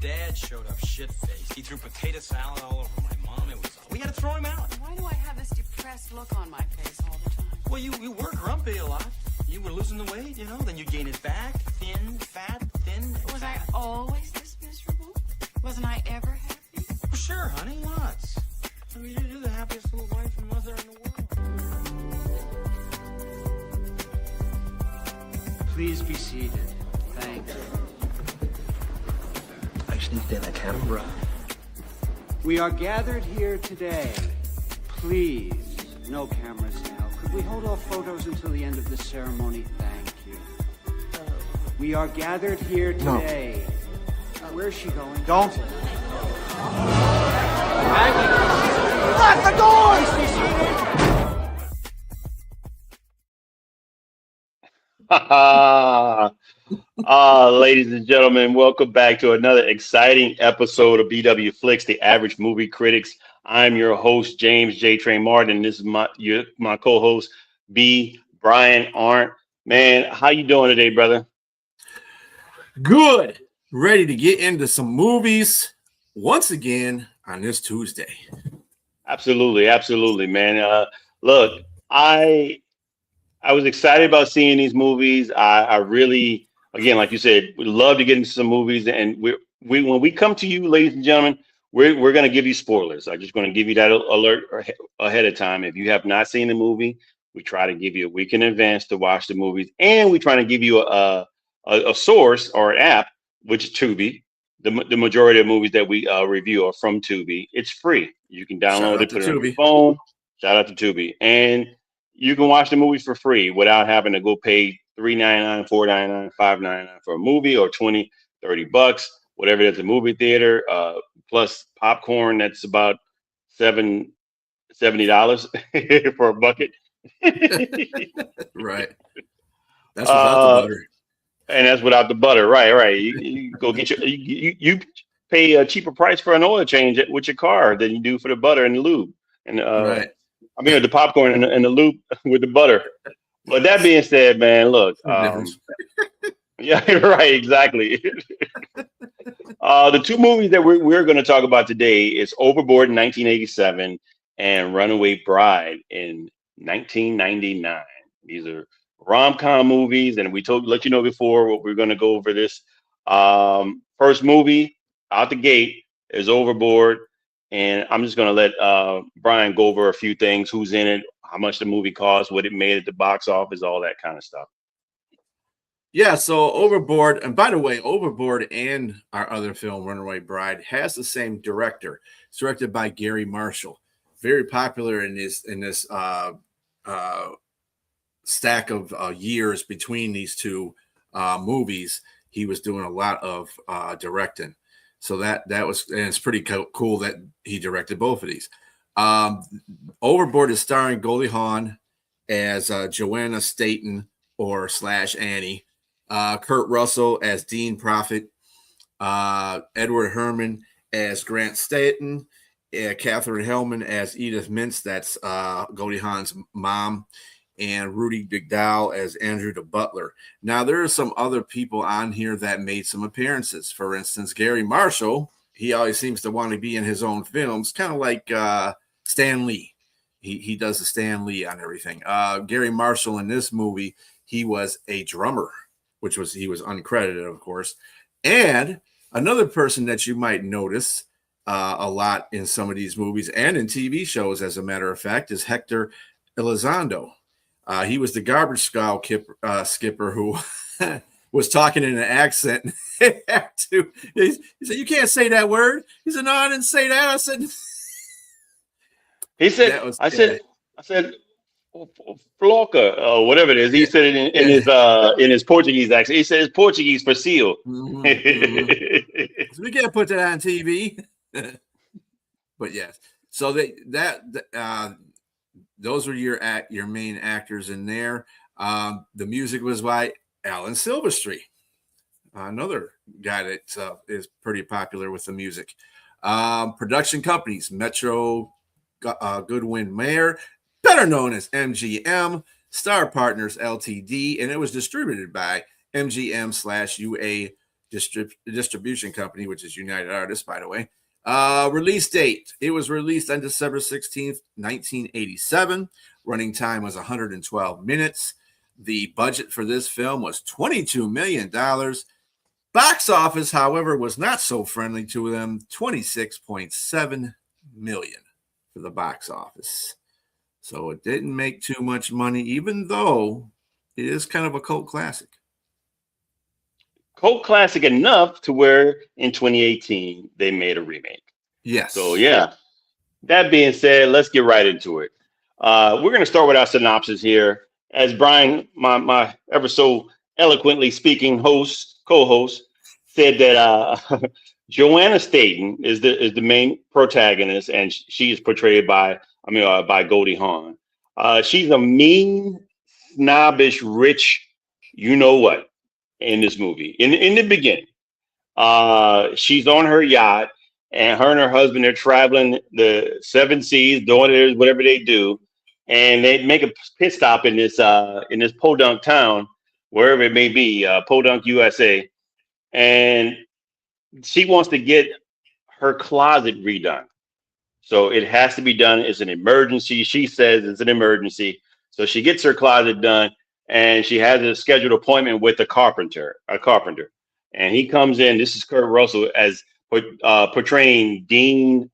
dad showed up shit-faced. He threw potato salad all over my mom. We had to throw him out. Why do I have this depressed look on my face all the time? Well, you were grumpy a lot. You were losing the weight, then you gain it back. Thin, fat, thin. Was I always this miserable? Wasn't I ever happy? Well, sure, honey, lots. I mean, you're the happiest little wife and mother in the world. Please be seated. Thank you. I sneaked in a camera. We are gathered here today. Please, no cameras now. Could we hold off photos until the end of the ceremony? Thank you. We are gathered here today. No. Where's she going? Don't. Lock the doors! Ladies and gentlemen, welcome back to another exciting episode of BW Flix, the Average Movie Critics. I'm your host, James J. Train Martin. This is my co-host, B. Brian Arndt. Man, how you doing today, brother? Good. Ready to get into some movies once again on this Tuesday. Absolutely, man. Look, I was excited about seeing these movies. I really, again, like you said, we love to get into some movies, and we when we come to you, ladies and gentlemen, we're going to give you spoilers. I'm just going to give you that alert ahead of time. If you have not seen the movie, we try to give you a week in advance to watch the movies, and we try to give you a source or an app, which is Tubi. The majority of movies that we review are from Tubi. It's free. You can download it, put it on your phone. Shout out to Tubi. And you can watch the movies for free without having to go pay $3.99, $4.99, $5.99 for a movie, or $20, $30, whatever it is, a movie theater, plus popcorn. That's about $70 for a bucket. Right. That's without the butter. And that's without the butter. Right. You go get you pay a cheaper price for an oil change with your car than you do for the butter and the lube. And right. I mean, the popcorn and the lube with the butter. But that being said, man, look. Yeah, right, exactly. The two movies that we're going to talk about today is Overboard in 1987 and Runaway Bride in 1999. These are rom-com movies, and we let you know before what we're going to go over this. First movie out the gate is Overboard. And I'm just going to let Brian go over a few things, who's in it, how much the movie cost, what it made at the box office, all that kind of stuff. Yeah, so Overboard, and by the way, Overboard and our other film, Runaway Bride, has the same director. It's directed by Gary Marshall. Very popular in this stack of years between these two movies. He was doing a lot of directing. So that was, and it's pretty cool that he directed both of these. Overboard is starring Goldie Hawn as Joanna Staten or / Annie, Kurt Russell as Dean Prophet, Edward Herman as Grant Staten, Catherine Hellman as Edith Mintz, that's Goldie Hawn's mom, and Rudy McDowell as Andrew the butler. Now, there are some other people on here that made some appearances. For instance, Gary Marshall, he always seems to want to be in his own films, kind of like Stan Lee. He does the Stan Lee on everything. Gary Marshall in this movie, he was a drummer, he was uncredited, of course. And another person that you might notice a lot in some of these movies and in TV shows, as a matter of fact, is Hector Elizondo. He was the garbage scow skipper who was talking in an accent. He said, "You can't say that word." He said, "No, I didn't say that." I said, I said, Flocka, or whatever it is. He said it in his Portuguese accent. He said it's Portuguese for seal. Mm-hmm. So we can't put that on TV. But yes, so those were your main actors in there. The music was by Alan Silvestri, another guy that is pretty popular with the music. Production companies: Metro Goodwin Mayer, better known as MGM, Star Partners Ltd, and it was distributed by MGM/UA distribution company, which is United Artists, by the way. Release date. It was released on December 16th, 1987. Running time was 112 minutes. The budget for this film was $22 million. Box office, however, was not so friendly to them. $26.7 million for the box office. So it didn't make too much money, even though it is kind of a cult classic. Cult classic enough to where in 2018 they made a remake. Yes. So yeah. That being said, let's get right into it. We're going to start with our synopsis here. As Brian, my ever so eloquently speaking co-host, said that Joanna Staten is the main protagonist, and she is portrayed by Goldie Hawn. She's a mean, snobbish, rich, you know what, in this movie. In the beginning, she's on her yacht, and her husband are traveling the seven seas, doing whatever they do, and they make a pit stop in this podunk town, wherever it may be, Podunk, USA, and she wants to get her closet redone. So it has to be done. It's an emergency. She says it's an emergency. So she gets her closet done, and she has a scheduled appointment with a carpenter. And he comes in. This is Kurt Russell as portraying Dean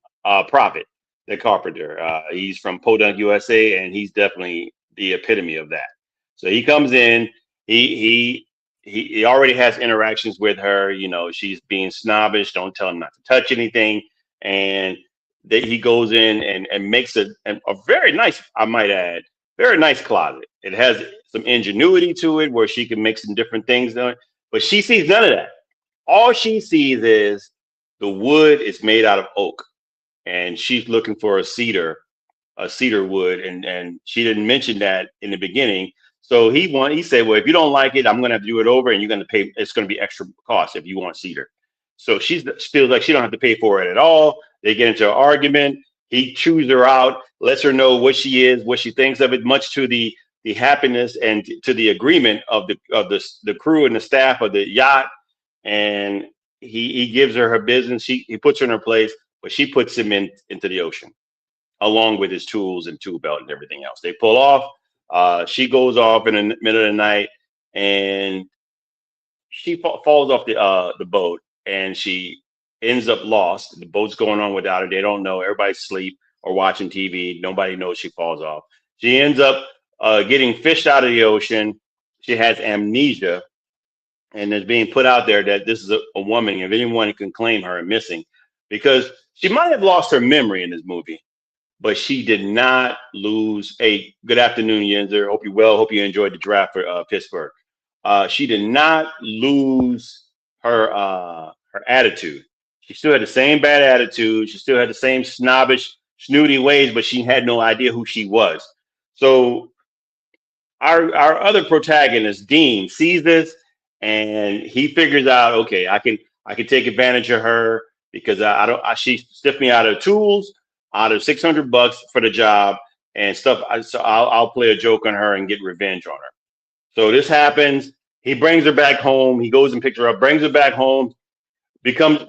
Prophet, the carpenter. He's from Podunk, USA, and he's definitely the epitome of that. So he comes in. He already has interactions with her. You know, she's being snobbish. Don't tell him not to touch anything. And he goes in and makes a very nice, I might add, very nice closet. It has some ingenuity to it where she can make some different things on it. But she sees none of that. All she sees is the wood is made out of oak. And she's looking for a cedar wood. And she didn't mention that in the beginning. So he said, well, if you don't like it, I'm going to have to do it over, and you're going to pay. It's going to be extra cost if you want cedar. So she feels like she don't have to pay for it at all. They get into an argument. He chews her out, lets her know what she is, what she thinks of it, much to the happiness and to the agreement of the crew and the staff of the yacht. And he gives her business. He puts her in her place, but she puts him into the ocean, along with his tools and tool belt and everything else. They pull off. She goes off in the middle of the night, and she falls off the boat, and she ends up lost. The boat's going on without her. They don't know. Everybody's asleep or watching TV. Nobody knows she falls off. She ends up getting fished out of the ocean. She has amnesia, and is being put out there that this is a woman. If anyone can claim her missing, because she might have lost her memory in this movie. But she did not lose. Hey, good afternoon, Yenzer. Hope you're well. Hope you enjoyed the draft for Pittsburgh. She did not lose her attitude. She still had the same bad attitude. She still had the same snobbish, snooty ways, but she had no idea who she was. So our other protagonist, Dean, sees this, and he figures out, okay, I can take advantage of her because she stiffed me out of tools, out of $600 for the job and stuff. So I'll play a joke on her and get revenge on her. So this happens. He brings her back home. He goes and picks her up, brings her back home,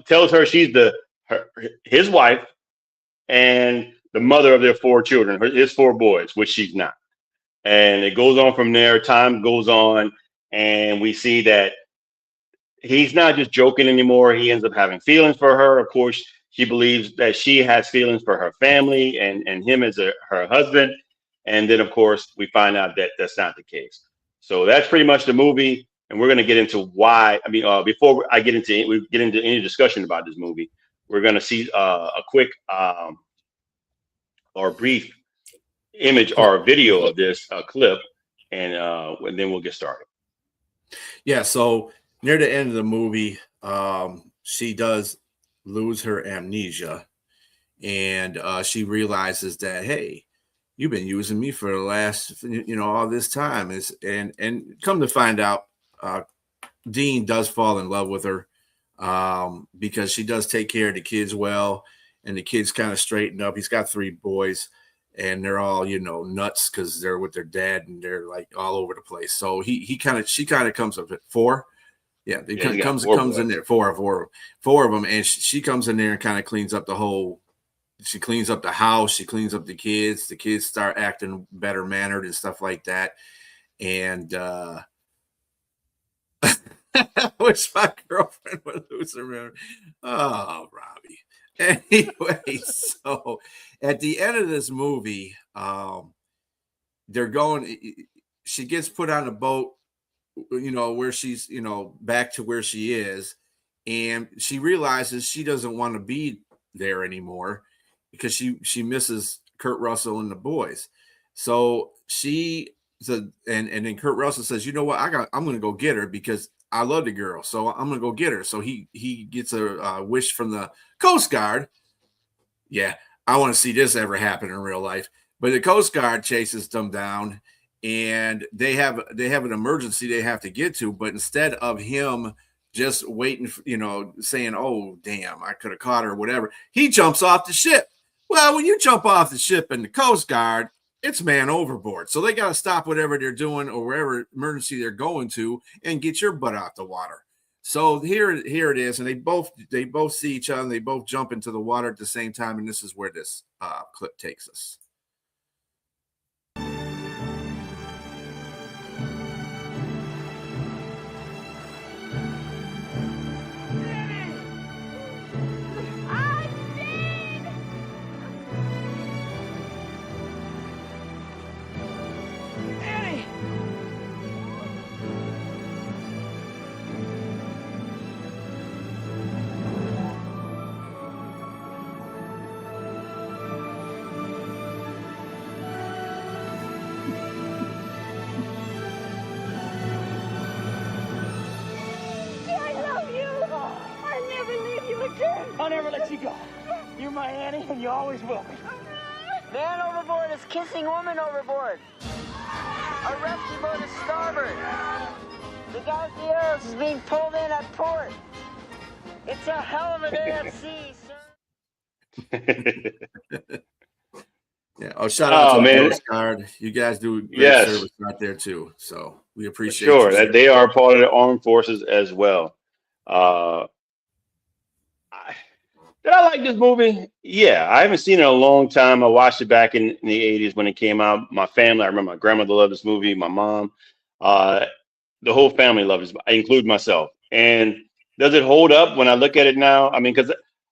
tells her she's his wife and the mother of their 4 children, his 4 boys, which she's not. And it goes on from there. Time goes on, and we see that he's not just joking anymore. He ends up having feelings for her. Of course, she believes that she has feelings for her family and him as her husband. And then, of course, we find out that that's not the case. So that's pretty much the movie. And we're going to get into why. I mean, before we get into any discussion about this movie, we're going to see a quick or brief image or video of this clip. And then we'll get started. Yeah. So near the end of the movie, she does lose her amnesia, and she realizes that, hey, you've been using me for the last all this time. And come to find out, Dean does fall in love with her because she does take care of the kids well, and the kids kind of straighten up. He's got 3 boys, and they're all nuts because they're with their dad and they're like all over the place. So she kind of comes up at 4. Yeah, they Yeah, comes in there, four of them, and she comes in there and kind of cleans up the whole. She cleans up the house. She cleans up the kids. The kids start acting better mannered and stuff like that. And I wish my girlfriend would lose her memory. Oh, Robbie. Anyway, so at the end of this movie, they're going. She gets put on a boat, where she's, back to where she is, and she realizes she doesn't want to be there anymore because she misses Kurt Russell and the boys. So and then Kurt Russell says, you know what, I'm going to go get her because I love the girl. So I'm going to go get her. So he gets a wish from the Coast Guard. Yeah, I want to see this ever happen in real life. But the Coast Guard chases them down, and they have an emergency they have to get to. But instead of him just waiting, saying, "Oh, damn, I could have caught her," or whatever, he jumps off the ship. Well, when you jump off the ship in the Coast Guard, it's man overboard. So they got to stop whatever they're doing or wherever emergency they're going to and get your butt out the water. So here it is, and they both see each other, and they both jump into the water at the same time, and this is where this clip takes us. I'll never let you go. You're my Annie, and you always will be. Man overboard is kissing woman overboard. Our rescue boat is starboard. The guy with the arrows is being pulled in at port. It's a hell of a day at sea, sir. Yeah. Oh, shout out to the man. Coast Guard. You guys do great service out there too. So we appreciate sure you. That they are part of the armed forces as well. Did I like this movie? Yeah, I haven't seen it in a long time. I watched it back in the 80s when it came out. My family, I remember my grandmother loved this movie, my mom. The whole family loved it, I include myself. And does it hold up when I look at it now? I mean, because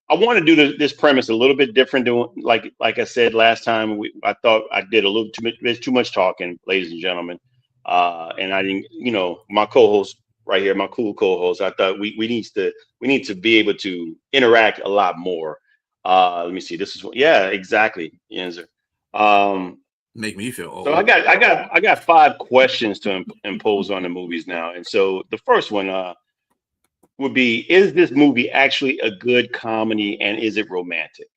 I want to do this premise a little bit different than like I said last time. I thought I did a little too much talking, ladies and gentlemen. And I didn't, my co-host right here, my cool co-host. I thought we need to be able to interact a lot more. Let me see. This is exactly, Yenzer. Make me feel old. So I got 5 questions to impose on the movies now, and so the first one would be: is this movie actually a good comedy, and is it romantic?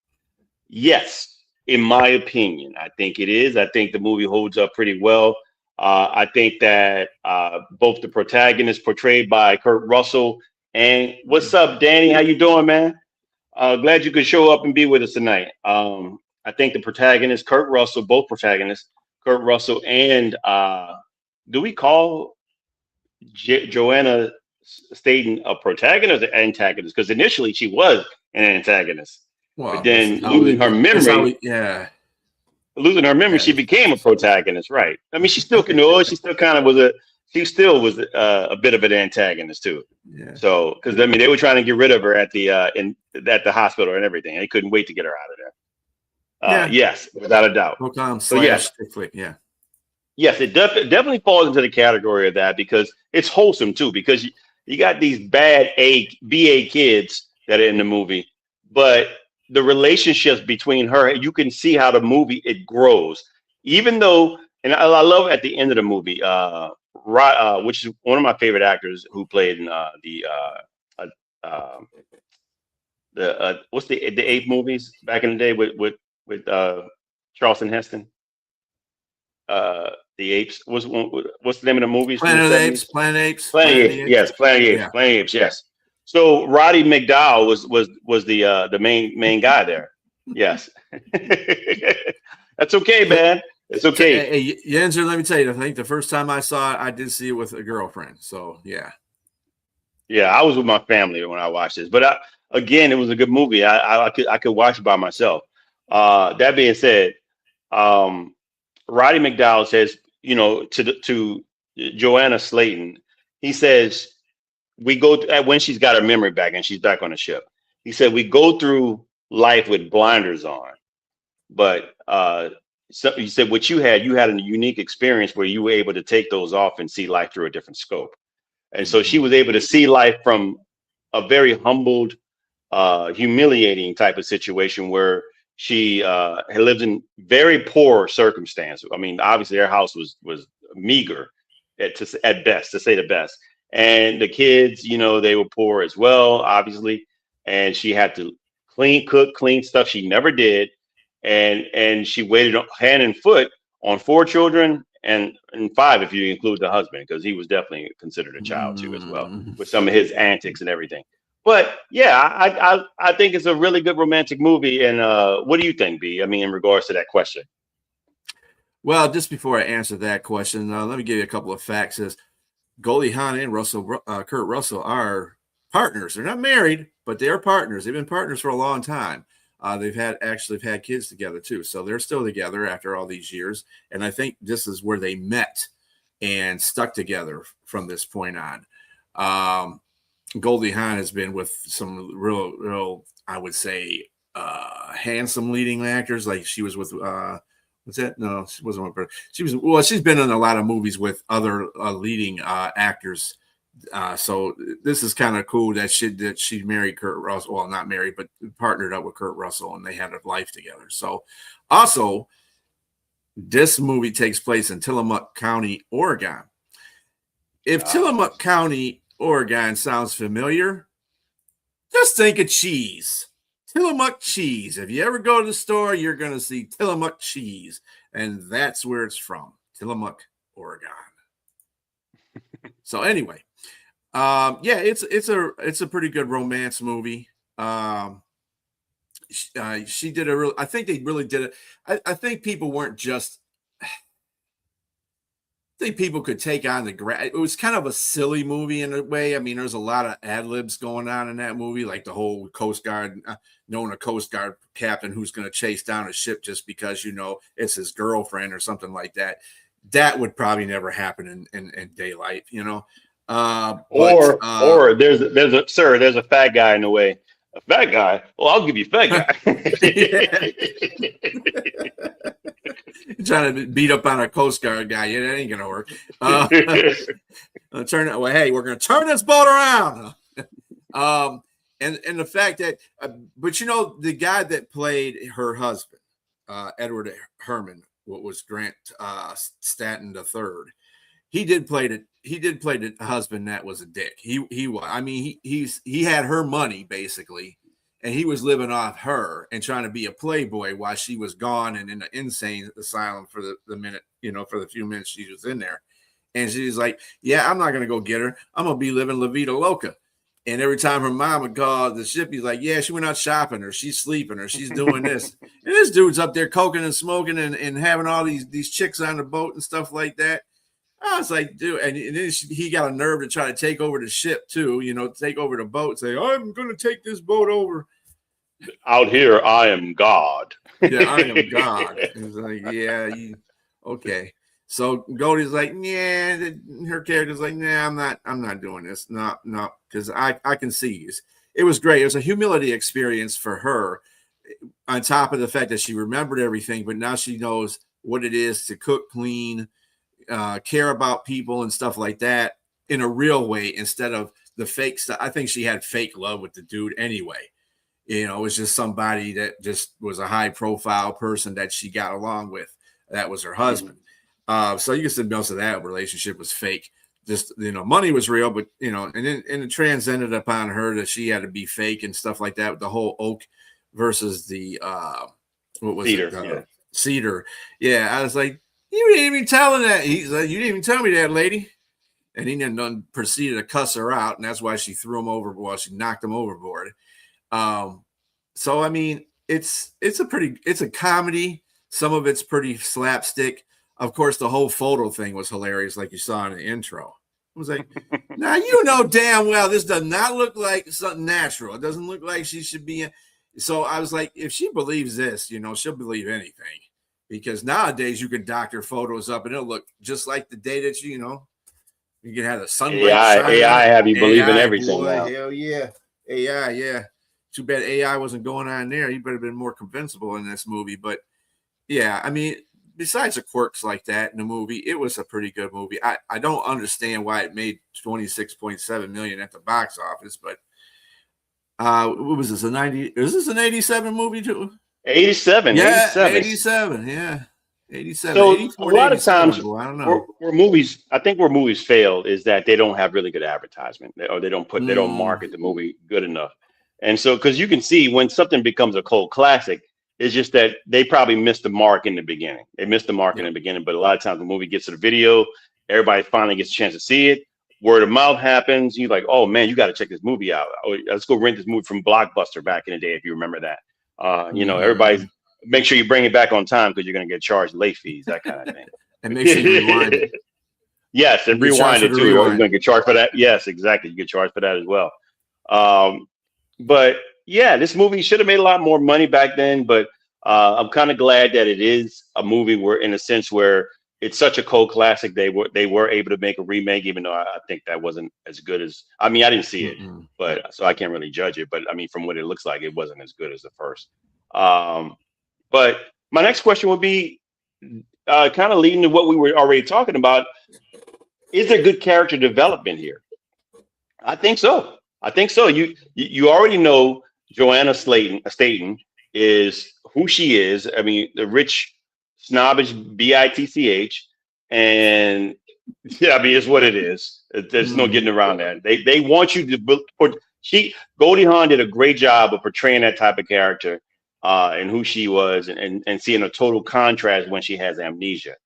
Yes, in my opinion, I think it is. I think the movie holds up pretty well. I think that both the protagonists portrayed by Kurt Russell and what's up, Danny? How you doing, man? Glad you could show up and be with us tonight. I think the protagonist, Kurt Russell, both protagonists, Kurt Russell and do we call Joanna Staten a protagonist or antagonist? Because initially she was an antagonist, but then losing her memory. Losing her memory, she became a protagonist, right? I mean, she still can know. She still kind of was a bit of an antagonist too. Yeah. So, because I mean, they were trying to get rid of her at the hospital and everything. They couldn't wait to get her out of there. Yes, without a doubt. So yes, yes, it definitely falls into the category of that because it's wholesome too. Because you got these bad BA kids that are in the movie, but the relationships between her, you can see how the movie, it grows. Even though, and I love at the end of the movie, which is one of my favorite actors who played in what's the Ape movies back in the day with Charlton Heston. The Apes. What's the name of the movies? Planet Apes. Yes, Planet Apes. Yes. So Roddy McDowell was the main guy there. Yes. That's okay, man. It's okay. Hey, Yenzer, let me tell you, I think the first time I saw it, I did see it with a girlfriend. So yeah. Yeah, I was with my family when I watched this, but again, it was a good movie. I could watch it by myself. That being said, um, Roddy McDowell says, to Joanna Slayton, he says we go when she's got her memory back and she's back on the ship. He said we go through life with blinders on, but so he said what you had a unique experience where you were able to take those off and see life through a different scope. And so she was able to see life from a very humbled, humiliating type of situation where she had lived in very poor circumstances. I mean, obviously her house was meager at best, to say the best. And the kids, they were poor as well, obviously. And she had to cook, clean stuff she never did. And she waited hand and foot on 4 children and 5 if you include the husband, because he was definitely considered a child too as well, with some of his antics and everything. But yeah, I think it's a really good romantic movie. And what do you think, B? I mean, in regards to that question. Well, just before I answer that question, let me give you a couple of facts. As Goldie Hawn and Kurt Russell are partners. They're not married, but they are partners. They've been partners for a long time. They've had kids together too, so they're still together after all these years. And I think this is where they met and stuck together from this point on. Goldie Hawn has been with some real, I would say, handsome leading actors. Like she was with, what's that? No, she wasn't with her. She's been in a lot of movies with other leading actors. So this is kind of cool that she married Kurt Russell. Well, not married, but partnered up with Kurt Russell, and they had a life together. So also, this movie takes place in Tillamook County, Oregon. If Tillamook County, Oregon sounds familiar, just think of cheese. Tillamook cheese. If you ever go to the store, you're going to see Tillamook cheese, and that's where it's from, Tillamook, Oregon. So anyway, yeah, it's a pretty good romance movie. She did I think they really did it. I think people weren't just. I think people could take on it was kind of a silly movie in a way. I mean, there's a lot of ad libs going on in that movie, like the whole Coast Guard, knowing a Coast Guard captain who's going to chase down a ship just because it's his girlfriend or something like that. That would probably never happen in daylight, Or there's a fat guy in the way. A fat guy? Well, I'll give you a fat guy. Trying to beat up on a Coast Guard guy. Yeah, that ain't gonna work. Hey, we're gonna turn this boat around. And the fact that, but the guy that played her husband, Edward Herman, what was Grant Stanton III, he did play the husband that was a dick. He had her money basically, and he was living off her and trying to be a playboy while she was gone and in an insane asylum for the minute, for the few minutes she was in there. And she's like, yeah, I'm not going to go get her. I'm going to be living La Vida Loca. And every time her mom would call the ship, he's like, yeah, she went out shopping, or she's sleeping, or she's doing this. And this dude's up there coking and smoking and having all these chicks on the boat and stuff like that. I was like, dude, and then he got a nerve to try to take over the ship too, take over the boat, say, I'm going to take this boat over. Out here, I am God. Yeah, I am God. It's like, yeah, okay. So Goldie's like, yeah, her character's like, nah, I'm not doing this. No, because I can see it was great. It was a humility experience for her, on top of the fact that she remembered everything, but now she knows what it is to cook, clean, care about people and stuff like that in a real way instead of the fake stuff. I think she had fake love with the dude anyway. It was just somebody that just was a high profile person that she got along with. That was her husband. So you can say most of that relationship was fake. Just, money was real, but, and it transcended upon her that she had to be fake and stuff like that. With the whole Oak versus the, what was Cedar, it? Cedar. Yeah. I was like, you didn't even tell her that. He's like, you didn't even tell me that, lady. And he then proceeded to cuss her out. And that's why she threw him over. Well, she knocked him overboard. So, I mean, it's a comedy. Some of it's pretty slapstick. Of course, the whole photo thing was hilarious, like you saw in the intro. I was like, now you know damn well this does not look like something natural. It doesn't look like she should be in. So I was like, if she believes this, you know, she'll believe anything. Because nowadays you can doctor photos up and it'll look just like the day that you know, you can have the sunlight. AI have you believe in everything. Boy, Now. hell yeah. AI, yeah. Too bad AI wasn't going on there. You better have been more convincible in this movie. But yeah, I mean, besides the quirks like that in the movie, it was a pretty good movie. I don't understand why it made $26.7 million at the box office, but what was this, a 90? Is this an 87 movie too? 87. Yeah, 87. 87. Yeah. 87. So 84, a lot of times, I don't know. where movies, I think where movies fail is that they don't have really good advertisement, or they don't market the movie good enough. And so, because you can see when something becomes a cult classic, it's just that they probably missed the mark in the beginning. They missed the mark in the beginning, but a lot of times the movie gets to the video, everybody finally gets a chance to see it. Word of mouth happens. You're like, oh man, you got to check this movie out. Oh, let's go rent this movie from Blockbuster back in the day, if you remember that. You know, everybody's make sure you bring it back on time because you're going to get charged late fees, that kind of thing. And make sure you rewind it. Yes, and rewind it too. You're going to get charged for that. Yes, exactly. You get charged for that as well. But yeah, this movie should have made a lot more money back then, but I'm kind of glad that it is a movie where, in a sense, where it's such a cult classic, they were able to make a remake, even though I think that wasn't as good as, I mean, I didn't see it, but so I can't really judge it. But I mean, from what it looks like, it wasn't as good as the first. But my next question would be kind of leading to what we were already talking about. Is there good character development here? I think so. I think so. You already know Joanna Staten is who she is. I mean, the rich, snobbish bitch, and yeah, I mean, it's what it is. There's no getting around that. They want you to put. Goldie Hawn did a great job of portraying that type of character and who she was, and seeing a total contrast when she has amnesia,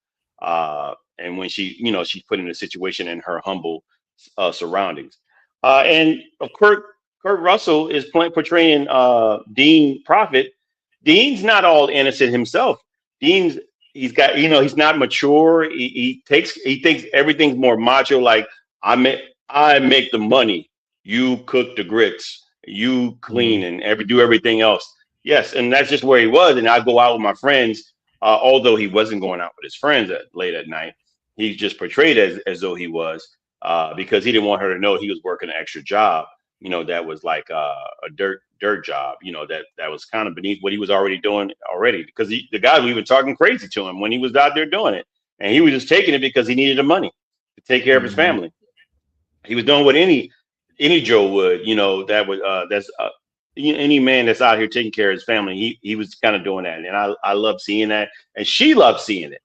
and when she's put in a situation in her humble surroundings. And Kurt Russell is portraying Dean Prophet. Dean's not all innocent himself. He's not mature. He thinks everything's more macho. Like I make the money, you cook the grits, you clean and do everything else. Yes, and that's just where he was. And I go out with my friends, although he wasn't going out with his friends late at night. He's just portrayed as though he was. Because he didn't want her to know he was working an extra job, that was like a dirt job, that was kind of beneath what he was already doing because the guys were even talking crazy to him when he was out there doing it. And he was just taking it because he needed the money to take care of his family. He was doing what any Joe would, any man that's out here taking care of his family. He was kind of doing that. And I love seeing that. And she loved seeing it.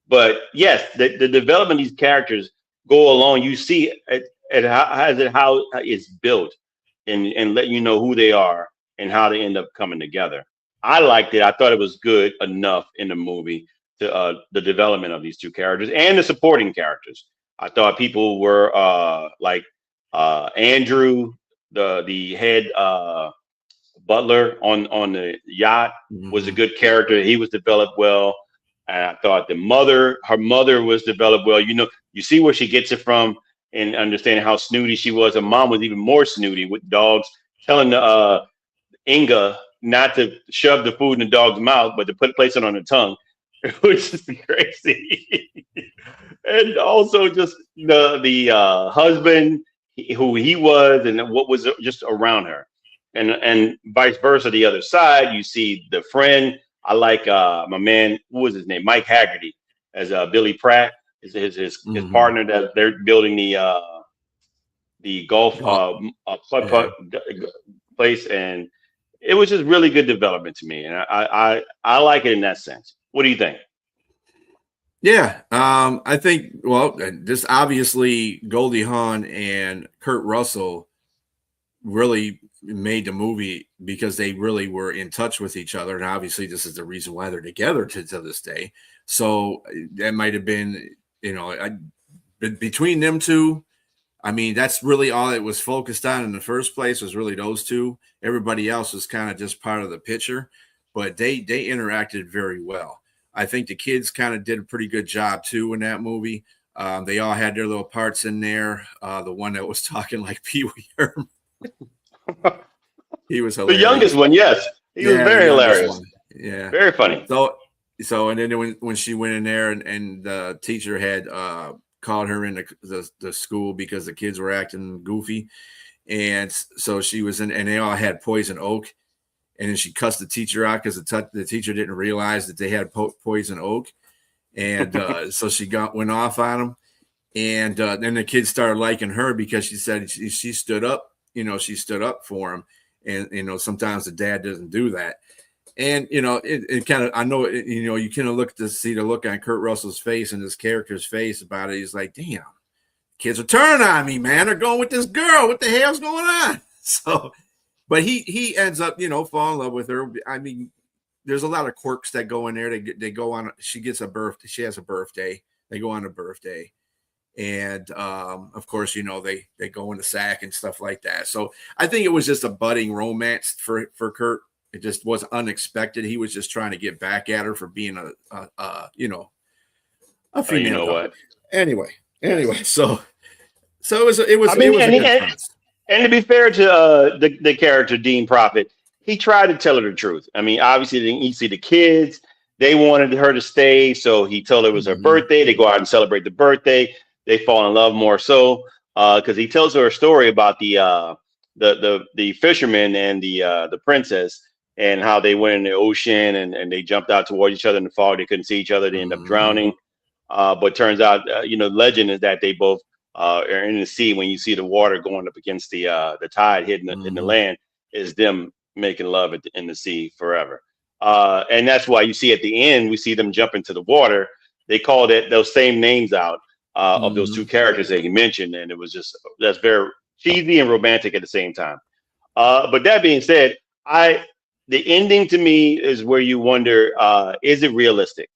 But yes, the development of these characters go along, you see how it's built and let you know who they are and how they end up coming together. I liked it. I thought it was good enough in the movie to the development of these two characters and the supporting characters. I thought people were like Andrew, the head butler on the yacht was a good character. He was developed well. And I thought her mother was developed well. You see where she gets it from and understanding how snooty she was. Her mom was even more snooty with dogs, telling Inga not to shove the food in the dog's mouth, but to place it on the tongue, which is crazy. And also just the husband, who he was and what was just around her. And vice versa, the other side, you see the friend. I like my man, what was his name? Mike Haggerty as Billy Pratt is his partner that they're building the golf putt place, and it was just really good development to me, and I like it in that sense. What do you think? Yeah, I think just obviously Goldie Hawn and Kurt Russell really made the movie because they really were in touch with each other, and obviously this is the reason why they're together to this day. So that might have been, between them two. I mean, that's really all it was focused on in the first place, was really those two. Everybody else was kind of just part of the picture, but they interacted very well. I think the kids kind of did a pretty good job too in that movie. They all had their little parts in there. The one that was talking like Pee Wee Herman, he was The hilarious. youngest one, yes. He was very the youngest hilarious. one. Yeah. Very funny. So and then when she went in there and the teacher had called her in the school because the kids were acting goofy. And so she was in, and they all had poison oak. And then she cussed the teacher out because the teacher didn't realize that they had poison oak. And so she went off on him. And then the kids started liking her because she said she stood up, she stood up for him. And, sometimes the dad doesn't do that. And, it kind of, I know, you kind of look to see the look on Kurt Russell's face and his character's face about it. He's like, damn, kids are turning on me, man. They're going with this girl. What the hell's going on? So, but he ends up, fall in love with her. I mean, there's a lot of quirks that go in there. They go on, she has a birthday. They go on a birthday. And, of course, they go in the sack and stuff like that. So I think it was just a budding romance for Kurt. It just was unexpected. He was just trying to get back at her for being a female. Oh, you know what? Anyway. So it was. And to be fair to the character Dean Prophet, he tried to tell her the truth. I mean, obviously, you see the kids, they wanted her to stay, so he told her it was her birthday. They go out and celebrate the birthday. They fall in love more so because he tells her a story about the fisherman and the princess and how they went in the ocean and they jumped out towards each other in the fog. They couldn't see each other. They ended up drowning. But turns out, legend is that they both are in the sea. When you see the water going up against the tide hitting in the land, is them making love in the sea forever. And that's why you see at the end, we see them jump into the water. They called it those same names out of those two characters that he mentioned. And it was that's very cheesy and romantic at the same time. But that being said, the ending to me is where you wonder, is it realistic?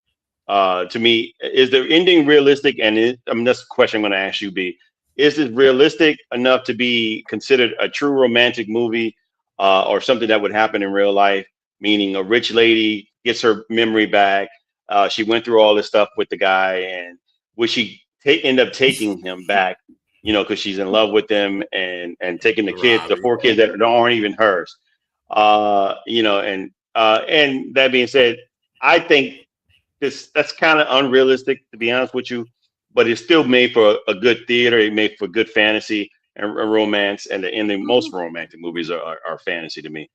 To me, is the ending realistic? And that's the question I'm going to ask you, B. Is it realistic enough to be considered a true romantic movie or something that would happen in real life? Meaning a rich lady gets her memory back. She went through all this stuff with the guy, and would she end up taking him back, because she's in love with him and taking the 4 kids that aren't even hers. And that being said, I think that's kind of unrealistic, to be honest with you, but it's still made for a good theater. It made for good fantasy and romance, and the most romantic movies are fantasy to me,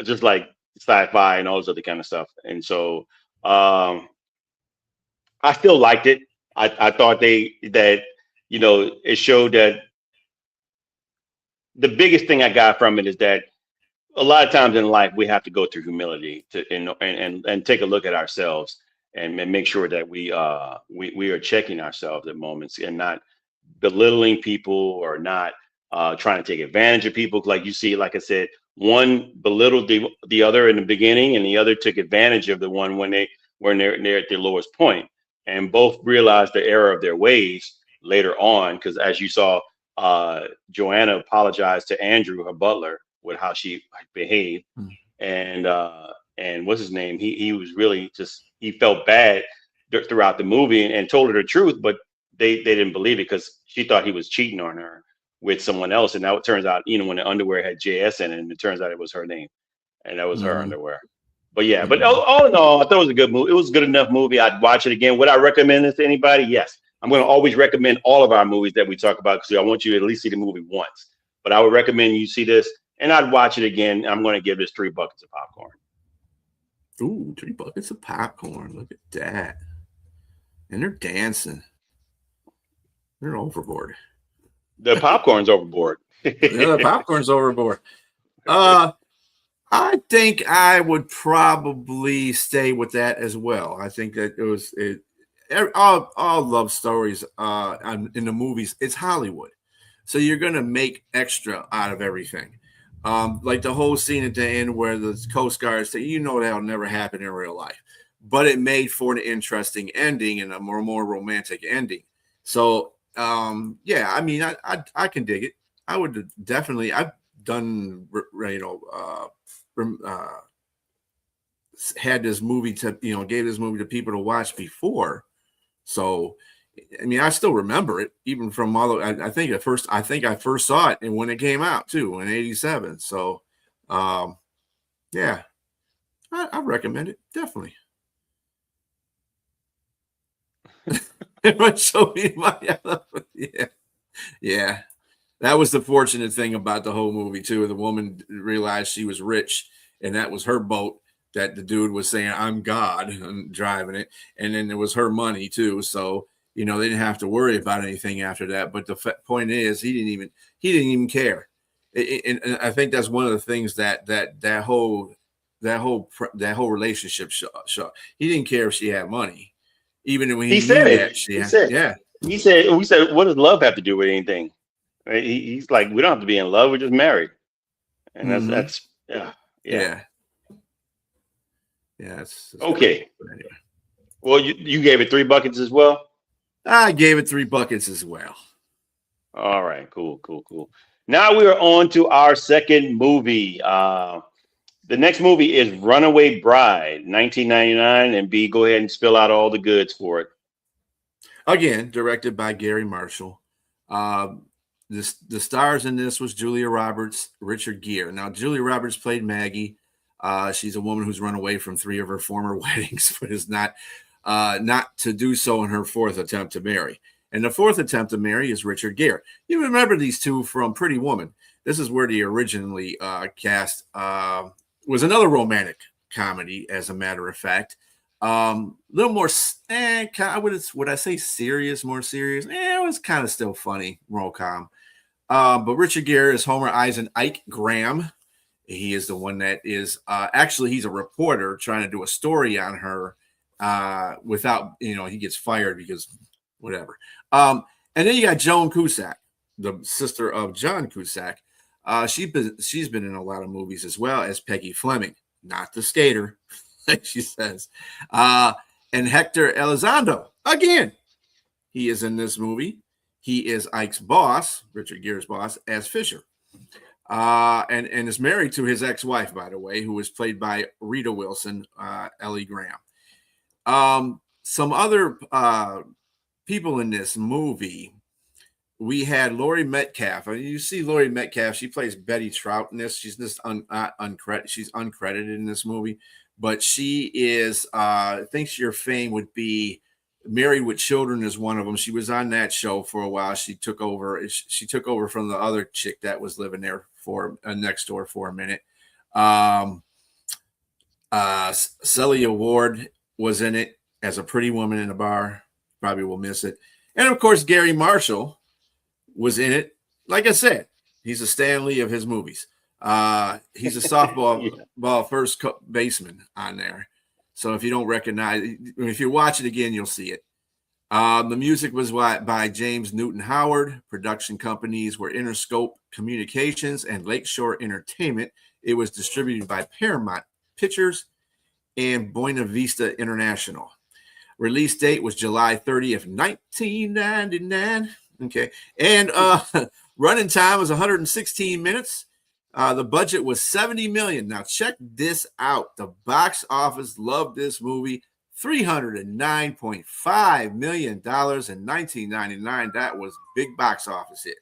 just like sci-fi and all this other kind of stuff. And so I still liked it. I thought it showed that the biggest thing I got from it is that a lot of times in life we have to go through humility and take a look at ourselves and make sure that we are checking ourselves at moments and not belittling people or not trying to take advantage of people. Like you see, like I said, one belittled the other in the beginning, and the other took advantage of the one when they're at their lowest point, and both realized the error of their ways later on. Because as you saw, Joanna apologized to Andrew, her butler, with how she behaved, and what's his name? He was really he felt bad throughout the movie and told her the truth, but they didn't believe it because she thought he was cheating on her with someone else. And now it turns out, when the underwear had JS in it, and it turns out it was her name, and that was her underwear. But yeah, but all in all, I thought it was a good movie. It was a good enough movie. I'd watch it again. Would I recommend this to anybody? Yes. I'm going to always recommend all of our movies that we talk about because I want you to at least see the movie once. But I would recommend you see this. And I'd watch it again. I'm going to give this 3 buckets of popcorn. Ooh, 3 buckets of popcorn. Look at that. And they're dancing. They're overboard. The popcorn's overboard. Yeah, the popcorn's overboard. I think I would probably stay with that as well. I think that all love stories in the movies, it's Hollywood. So you're going to make extra out of everything. Like the whole scene at the end where the Coast Guard say, that'll never happen in real life, but it made for an interesting ending and a more romantic ending. So, yeah, I mean, I can dig it. I would definitely, I've done, had this movie to, gave this movie to people to watch before. So I mean, I still remember it even from all the, I think I first saw it and when it came out too in '87. So yeah, I recommend it definitely. Show me my yeah. Yeah. That was the fortunate thing about the whole movie too. The woman realized she was rich and that was her boat that the dude was saying, I'm God, and driving it. And then it was her money too. So, they didn't have to worry about anything after that. But the point is he didn't even care. And I think that's one of the things that whole relationship show. He didn't care if she had money. Even when he said knew it. that He said, yeah. we said, what does love have to do with anything? Right? He's like, we don't have to be in love. We're just married. And that's yeah. Yeah. That's okay. Anyway. Well, you gave it 3 buckets as well. I gave it 3 buckets as well. All right, cool. Now we are on to our second movie. The next movie is Runaway Bride, 1999. And B, go ahead and spill out all the goods for it. Again, directed by Gary Marshall. The stars in this was Julia Roberts, Richard Gere. Now, Julia Roberts played Maggie. She's a woman who's run away from 3 of her former weddings, but is not to do so in her 4th attempt to marry. And the 4th attempt to marry is Richard Gere. You remember these two from Pretty Woman. This is where the originally cast was another romantic comedy, as a matter of fact. A little more, would I say serious, more serious? It was kind of still funny, rom-com. But Richard Gere is Homer Eisen Ike Graham. He is the one that is, actually, he's a reporter trying to do a story on her without, he gets fired because whatever. And then you got Joan Cusack, the sister of John Cusack. She's been in a lot of movies as well as Peggy Fleming, not the skater, like she says. And Hector Elizondo, again, he is in this movie. He is Ike's boss, Richard Gere's boss, as Fisher. And is married to his ex-wife, by the way, who was played by Rita Wilson, Ellie Graham. Some other people in this movie. We had Laurie Metcalf. You see Laurie Metcalf. She plays Betty Trout in this. She's just she's uncredited in this movie, but she is. I think your fame would be Married with Children is one of them. She was on that show for a while. She took over. She took over from the other chick that was living there for next door for a minute. Celia Ward was in it as a pretty woman in a bar. Probably will miss it. And of course, Gary Marshall was in it. Like I said, he's a Stan Lee of his movies. He's a softball first baseman on there. So if you don't recognize, if you watch it again, you'll see it. The music was by James Newton Howard. Production companies were Interscope Communications and Lakeshore Entertainment. It was distributed by Paramount Pictures and Buena Vista International. Release date was July 30th, 1999. Okay. And running time was 116 minutes. The budget was $70 million. Now check this out. The box office loved this movie. $309.5 million in 1999. That was big box office hit.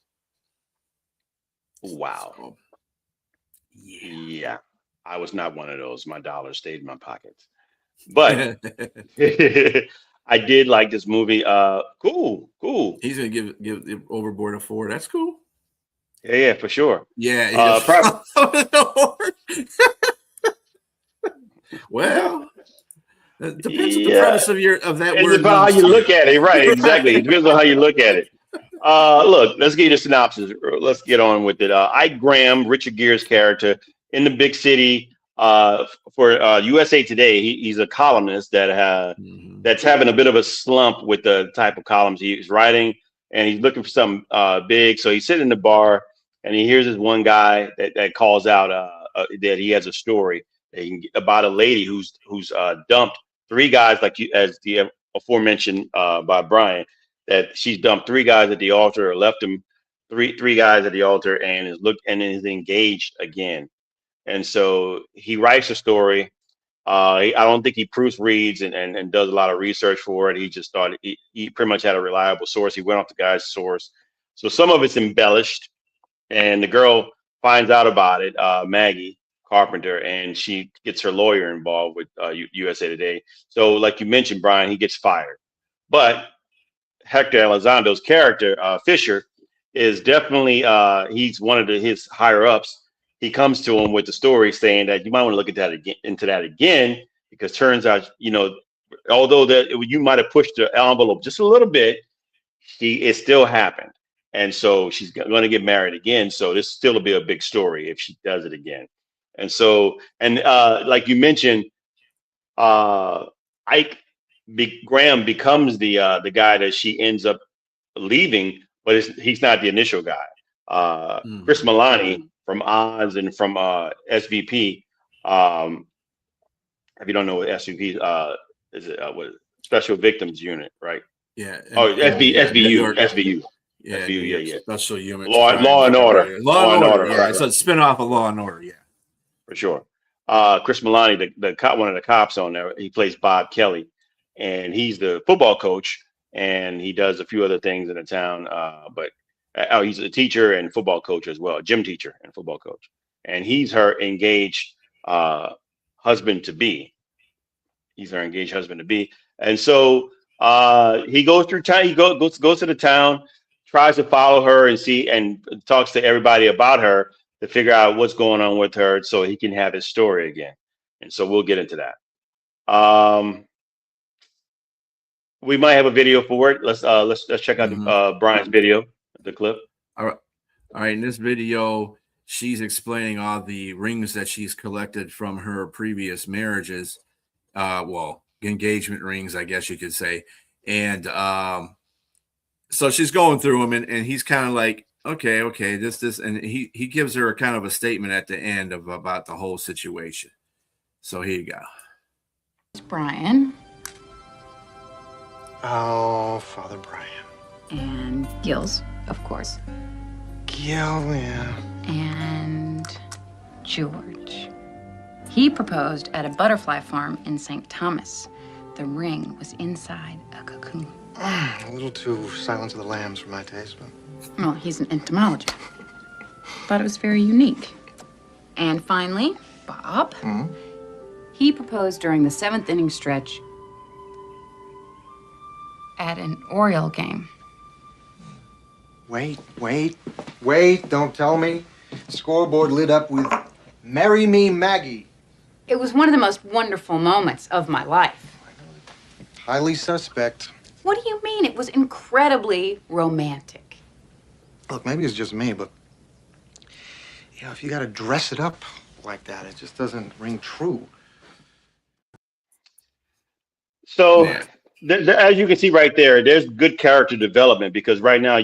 Wow. So, yeah. I was not one of those. My dollar stayed in my pockets. But I did like this movie. Cool. He's gonna give Overboard a 4. That's cool. Yeah, for sure. Yeah. Well, it depends on the premise of that word. It's about how you look at it, right? Exactly. It depends on how you look at it. Look, let's get you the synopsis. Let's get on with it. Ike Graham, Richard Gere's character in the big city. For USA Today, he's a columnist that's having a bit of a slump with the type of columns he's writing, and he's looking for something big. So he's sitting in the bar, and he hears this one guy that calls out that he has a story about a lady who's dumped 3 guys, as the aforementioned by Brian, that she's dumped 3 guys at the altar, or left them three guys at the altar, and is engaged again. And so he writes a story, I don't think he proofreads and does a lot of research for it. He just thought he pretty much had a reliable source. He went off the guy's source. So some of it's embellished, and the girl finds out about it, Maggie Carpenter, and she gets her lawyer involved with USA Today. So like you mentioned, Brian, he gets fired. But Hector Elizondo's character, Fisher, is definitely he's one of his higher ups. He comes to him with the story saying that you might want to look at that again, into that again, because turns out, although that you might have pushed the envelope just a little bit, it still happened. And so she's going to get married again. So this still will be a big story if she does it again. And so, like you mentioned, Graham becomes the guy that she ends up leaving, but he's not the initial guy. Chris Milani from Oz and from SVP. If you don't know what SVP is, what Special Victims Unit, right? Yeah. SVU. Yeah, SVU, yeah. Special unit. Law and Order. Law and Order. Yeah, right. It's a spinoff of Law and Order. Yeah, for sure. Chris Milani, the cop, one of the cops on there, he plays Bob Kelly, and he's the football coach, and he does a few other things in the town. But he's a teacher and football coach as well, gym teacher and football coach, and he's her engaged husband to be. He's her engaged husband to be, and so he goes through town. He goes to the town, tries to follow her and talks to everybody about her to figure out what's going on with her, so he can have his story again. And so we'll get into that. We might have a video for it. Let's check out Brian's video, the clip. All right. In this video, she's explaining all the rings that she's collected from her previous marriages. Engagement rings, I guess you could say. And so she's going through them, and he's kind of like, okay, this, and he gives her a kind of a statement at the end about the whole situation. So here you go. Brian. Oh, Father Brian. And Gills, of course. Gil, yeah. And George. He proposed at a butterfly farm in St. Thomas. The ring was inside a cocoon. A little too Silence of the Lambs for my taste, but... Well, he's an entomologist. Thought it was very unique. And finally, Bob. Mm-hmm. He proposed during the 7th inning stretch at an Oriole game. Wait, don't tell me. Scoreboard lit up with Marry Me, Maggie. It was one of the most wonderful moments of my life. Highly suspect. What do you mean? It was incredibly romantic. Look, maybe it's just me, but... if you gotta dress it up like that, it just doesn't ring true. So, as you can see right there, there's good character development, because right now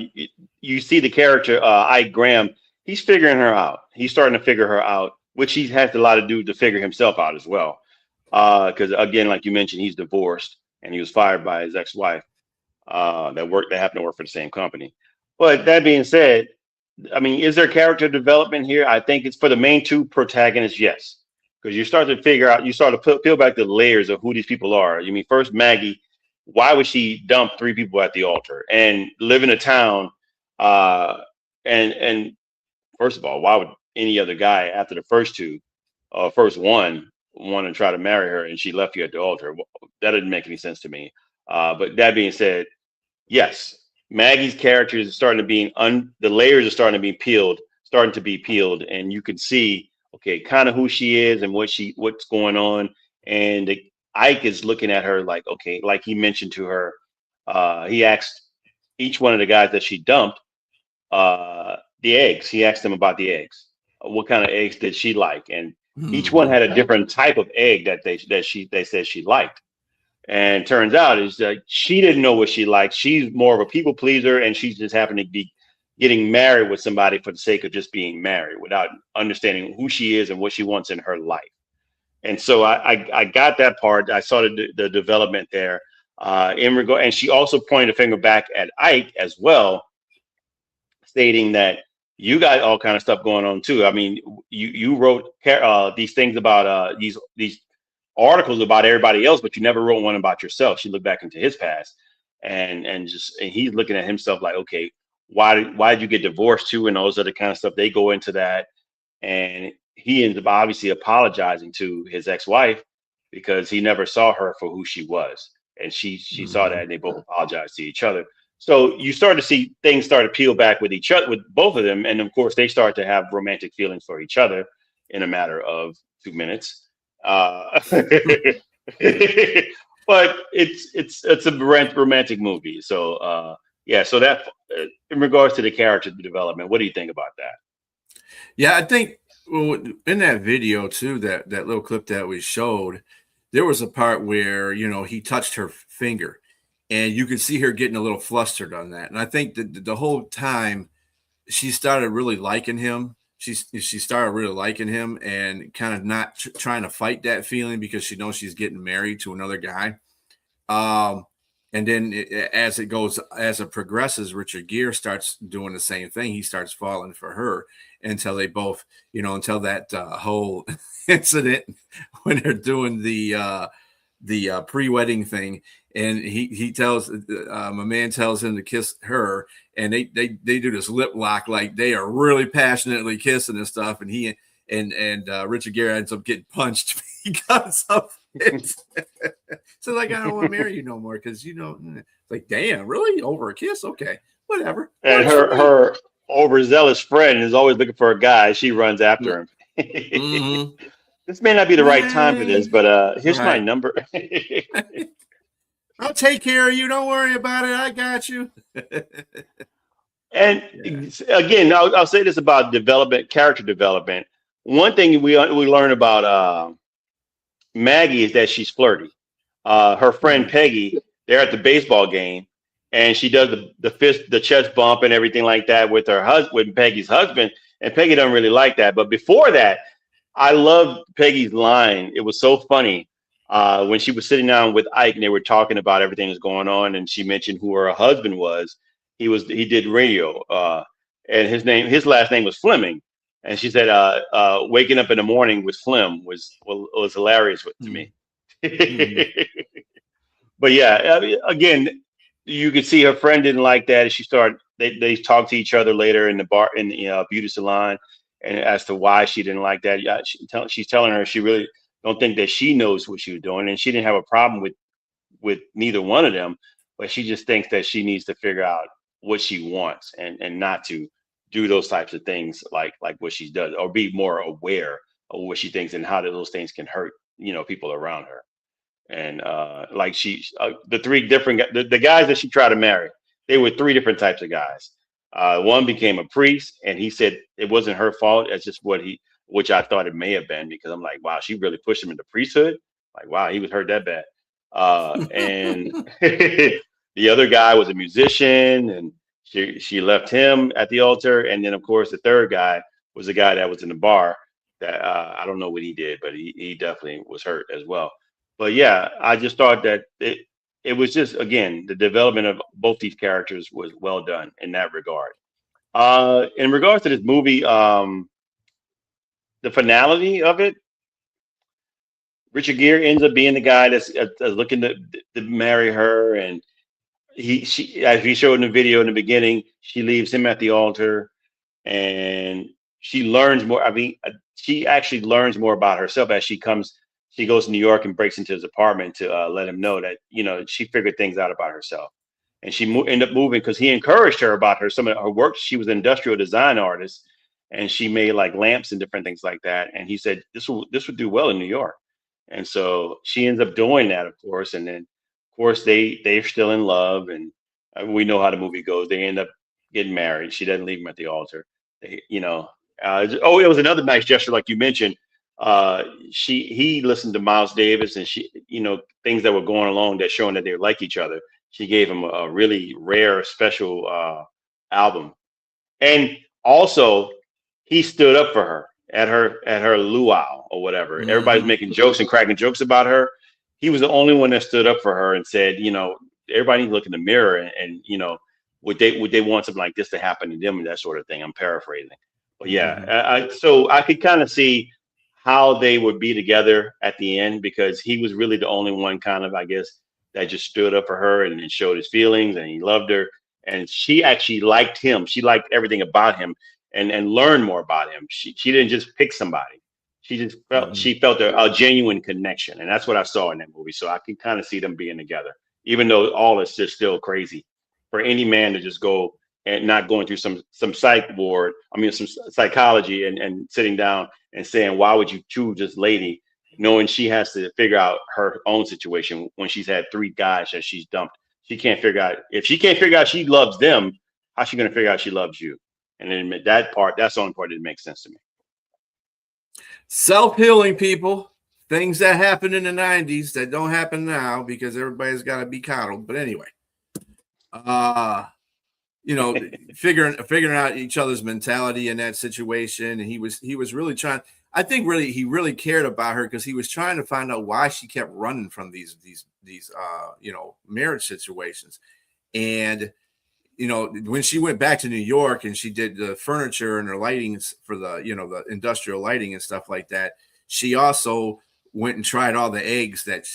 you see the character, Ike Graham, he's figuring her out. He's starting to figure her out, which he has a lot to do to figure himself out as well. Because, again, like you mentioned, he's divorced, and he was fired by his ex-wife that happened to work for the same company. But that being said, I mean, is there character development here? I think it's for the main two protagonists, yes. Because you start to figure out, you start to peel back the layers of who these people are. You mean, first, Maggie, why would she dump 3 people at the altar and live in a town? And first of all, why would any other guy after the first one want to try to marry her and she left you at the altar? That didn't make any sense to me. But that being said, yes, Maggie's character is starting to be the layers are starting to be peeled, and you can see, okay, kind of who she is and what's going on. And Ike is looking at her like, okay, like he mentioned to her, he asked each one of the guys that she dumped the eggs. He asked them about the eggs. What kind of eggs did she like? And each one had a different type of egg that they said she liked. And turns out is that she didn't know what she liked. She's more of a people pleaser, and she's just happened to be getting married with somebody for the sake of just being married without understanding who she is and what she wants in her life. And so I got that part. I saw the development there and she also pointed a finger back at Ike as well, stating that you got all kind of stuff going on too. I mean, you wrote these things about these articles about everybody else, but you never wrote one about yourself. She looked back into his past, and he's looking at himself like, okay, why did you get divorced too, and all those other kind of stuff. They go into that, and he ends up obviously apologizing to his ex-wife because he never saw her for who she was, and she saw that, and they both apologized to each other. So you start to see things start to peel back with each other, with both of them, and of course they start to have romantic feelings for each other in a matter of 2 minutes. But it's a romantic movie. So yeah. So that in regards to the character development, what do you think about that? Yeah, I think in that video too, that little clip that we showed, there was a part where he touched her finger, and you could see her getting a little flustered on that. And I think that the whole time she started really liking him. She started really liking him and kind of not trying to fight that feeling because she knows she's getting married to another guy. And then as it progresses, Richard Gere starts doing the same thing. He starts falling for her until they both, until that whole incident when they're doing the pre-wedding thing. And he tells my man tells him to kiss her, and they do this lip lock like they are really passionately kissing and stuff. And he and Richard Gere ends up getting punched because of it. So like, I don't want to marry you no more because like, damn, really, over a kiss? Okay, whatever. And her overzealous friend is always looking for a guy. She runs after him. Mm-hmm. This may not be the right time for this, but here's my number. I'll take care of you. Don't worry about it. I got you. And again, I'll say this about character development. One thing we learn about Maggie is that she's flirty. Her friend Peggy, they're at the baseball game, and she does the chest bump and everything like that with with Peggy's husband, and Peggy doesn't really like that. But before that, I loved Peggy's line. It was so funny. When she was sitting down with Ike and they were talking about everything that's going on, and she mentioned who her husband was. He did radio, and his last name was Fleming. And she said, waking up in the morning with Flem was hilarious to me. But yeah, I mean, again, you could see her friend didn't like that. They talked to each other later in the bar, in the beauty salon, and as to why she didn't like that. Yeah, she's telling her she really don't think that she knows what she was doing, and she didn't have a problem with neither one of them, but she just thinks that she needs to figure out what she wants and not to do those types of things like what she does, or be more aware of what she thinks and how those things can hurt people around her. And like the three different the guys that she tried to marry, they were three different types of guys. One became a priest, and he said it wasn't her fault. It's just which I thought it may have been, because I'm like, wow, she really pushed him into priesthood. Like, wow, he was hurt that bad. And the other guy was a musician, and she left him at the altar. And then, of course, the third guy was the guy that was in the bar that I don't know what he did, but he definitely was hurt as well. But yeah, I just thought that it was just, again, the development of both these characters was well done in that regard. In regards to this movie, the finality of it, Richard Gere ends up being the guy that's looking to marry her, and she, as we showed in the video in the beginning, she leaves him at the altar, and she learns more. I mean, she actually learns more about herself as she goes to New York and breaks into his apartment to let him know that she figured things out about herself, and she ended up moving because he encouraged her about some of her work. She was an industrial design artist, and she made like lamps and different things like that. And he said this would do well in New York, and so she ends up doing that, of course. And then, of course, they're still in love, and we know how the movie goes. They end up getting married. She doesn't leave him at the altar. It was another nice gesture, like you mentioned. He listened to Miles Davis, and she, things that were going along that showing that they like each other. She gave him a really rare, special album, and also he stood up for her at her luau or whatever. Mm-hmm. Everybody's making jokes and cracking jokes about her. He was the only one that stood up for her and said, everybody needs to look in the mirror and would they want something like this to happen to them and that sort of thing. I'm paraphrasing, but yeah, so I could kind of see how they would be together at the end, because he was really the only one kind of, I guess, that just stood up for her and then showed his feelings, and he loved her. And she actually liked him. She liked everything about him, and learned more about him. She didn't just pick somebody. She just felt she felt a genuine connection. And that's what I saw in that movie. So I can kind of see them being together, even though all is just still crazy for any man to just go and not going through some psych ward. I mean, some psychology, and sitting down and saying, why would you choose this lady, knowing she has to figure out her own situation when she's had 3 guys that she's dumped. She can't figure out, if she can't figure out she loves them, how's she going to figure out she loves you? And then that's the only part that makes sense to me. Self-healing, people. Things that happened in the 90s that don't happen now because everybody's got to be coddled. But anyway, figuring out each other's mentality in that situation. And he was really trying. I think he really cared about her because he was trying to find out why she kept running from these marriage situations. And when she went back to New York and she did the furniture and her lightings for the industrial lighting and stuff like that, she also went and tried all the eggs that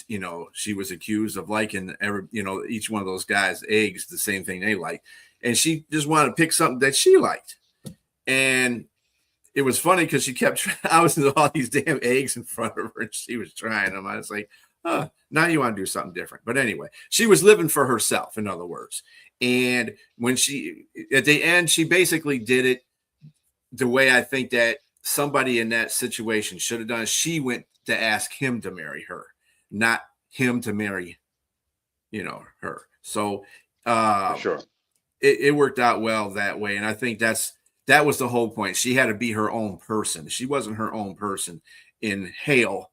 she was accused of liking. Each one of those guys' eggs, the same thing they like, and she just wanted to pick something that she liked. And it was funny because she kept I was with all these damn eggs in front of her and she was trying them. I was like, oh, now you want to do something different. But anyway, she was living for herself, in other words. And when at the end, she basically did it the way I think that somebody in that situation should have done. She went to ask him to marry her, not him to marry, her. So For sure. It worked out well that way. And I think that was the whole point. She had to be her own person. She wasn't her own person in Hale,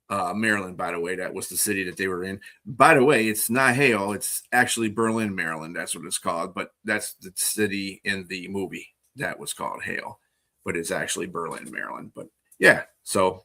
Maryland, by the way. That was the city that they were in. By the way, it's not Hale. It's actually Berlin, Maryland. That's what it's called. But that's the city in the movie that was called Hale. But it's actually Berlin, Maryland. But yeah, so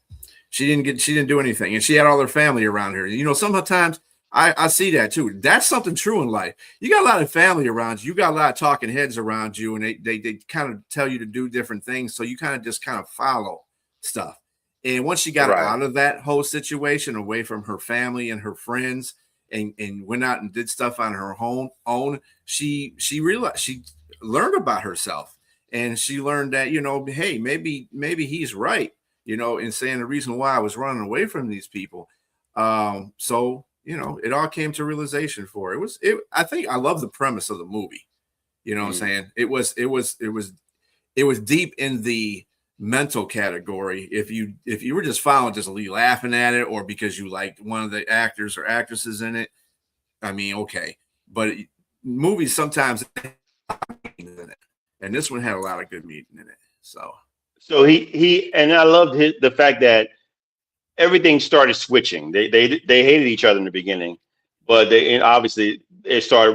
she didn't do anything. And she had all her family around her. Sometimes I see that too. That's something true in life. You got a lot of family around you. You got a lot of talking heads around you, and they kind of tell you to do different things. So you kind of follow stuff. And once she got out of that whole situation, away from her family and her friends, and went out and did stuff on her own, she realized, she learned about herself, and she learned that, hey, maybe he's right, in saying the reason why I was running away from these people. So it all came to realization for her. I think I love the premise of the movie. You know what I'm saying? It was deep in the mental category. If you were just following, just laughing at it, or because you liked one of the actors or actresses in it, I mean, okay. But movies sometimes in it, and this one had a lot of good meaning in it. So he and I loved the fact that everything started switching. They hated each other in the beginning, but obviously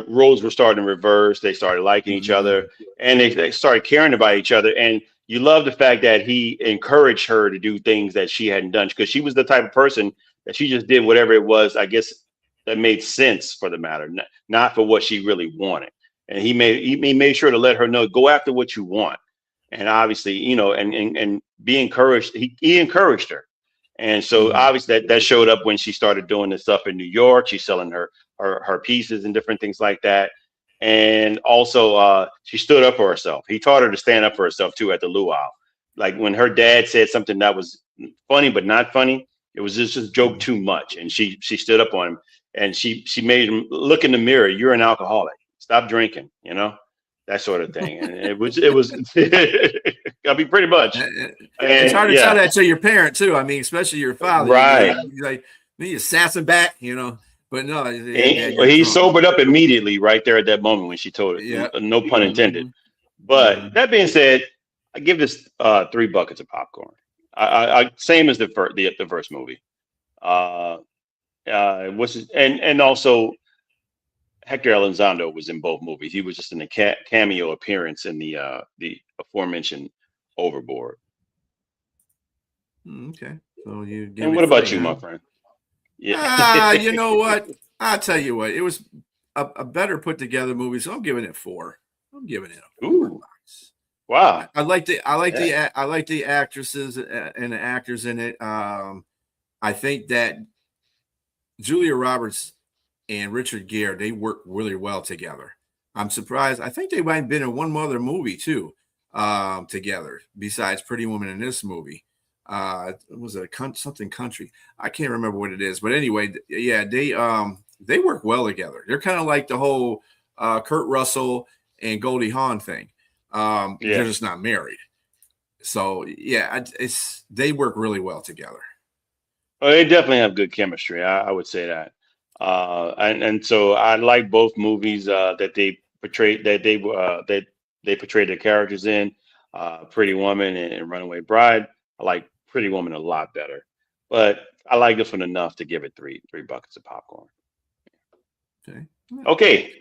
roles were starting to reverse. They started liking each other, and they started caring about each other. And you love the fact that he encouraged her to do things that she hadn't done, because she was the type of person that she just did whatever it was, I guess, that made sense for the matter, not for what she really wanted. And he made sure to let her know, go after what you want. And obviously, and be encouraged. He encouraged her. And so obviously that showed up when she started doing this stuff in New York. She's selling her pieces and different things like that. And also she stood up for herself. He taught her to stand up for herself too at the luau. Like when her dad said something that was funny but not funny, it was just a joke too much. And she stood up on him, and she made him look in the mirror. You're an alcoholic. Stop drinking, that sort of thing. And it was I mean, pretty much. It's hard to tell that to your parent too. I mean, especially your father. Right. You sassing back, but no. He sobered up immediately right there at that moment when she told it. Yeah. No pun intended. But that being said, I give this 3 buckets of popcorn. I same as the first movie. And also Hector Elizondo was in both movies. He was just in a cameo appearance in the aforementioned Overboard. Okay. So you. And what about you, my friend? Yeah. You know what? I'll tell you what. It was a better put together movie, so I'm giving it 4. I'm giving it a 4. Wow. I like the Yeah. I like the actresses and the actors in it. I think that Julia Roberts and Richard Gere, they work really well together. I'm surprised. I think they might have been in one other movie too, together besides Pretty Woman in this movie. Was it something country? I can't remember what it is, but anyway, yeah, they work well together. They're kind of like the whole Kurt Russell and Goldie Hawn thing. They're Yeah. just not married. So yeah, they work really well together. Oh, they definitely have good chemistry. I would say that. And so I like both movies that they portrayed that they portrayed their characters in. Pretty Woman and Runaway Bride. I like Pretty Woman a lot better, but I like this one enough to give it three buckets of popcorn. Okay. Okay.